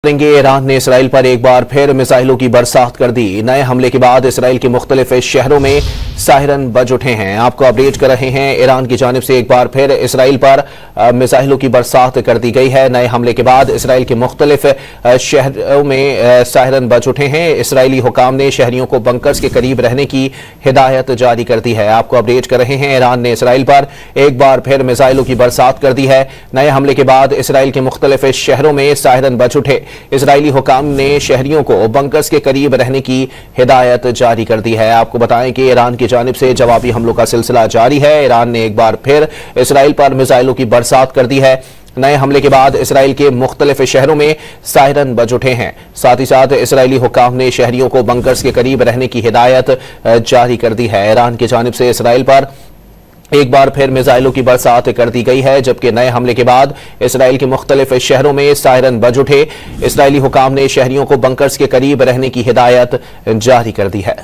देंगे। ईरान ने इसराइल पर एक बार फिर मिसाइलों की बरसात कर दी। नए हमले के बाद इसराइल के मुख्तलिफ शहरों में सायरन बज उठे हैं। आपको अपडेट कर रहे हैं, ईरान की जानिब से एक बार फिर इसराइल पर मिसाइलों की बरसात कर दी गई है। नए हमले के बाद इसराइल के मुख्तलिफ शहरों में सायरन बज उठे हैं। इसराइली हुकाम ने शहरियों को बंकर्स के करीब रहने की हिदायत जारी कर दी है। आपको अपडेट कर रहे हैं, ईरान ने इसराइल पर एक बार फिर मिसाइलों की बरसात कर दी है। नए हमले के बाद इसराइल के मुख्तलिफ शहरों में सायरन बज उठे। इसराइली हुकाम ने शहरियों को बंकर्स के करीब रहने की हिदायत जारी कर दी है। आपको बताएं कि ईरान की जानिब से जवाबी हमलों का सिलसिला जारी है। ईरान ने एक बार फिर इसराइल पर मिसाइलों की बरसात कर दी है। नए हमले के बाद इसराइल के मुख्तलिफ शहरों में सायरन बज उठे हैं। साथ ही साथ इसराइली हुकाम ने शहरियों को बंकर्स के करीब रहने की हिदायत जारी कर दी है। ईरान की जानिब से इसराइल पर एक बार फिर मिसाइलों की बरसात कर दी गई है, जबकि नए हमले के बाद इसराइल के मुख्तलिफ शहरों में सायरन बज उठे। इसराइली हुकाम ने शहरियों को बंकर्स के करीब रहने की हिदायत जारी कर दी है।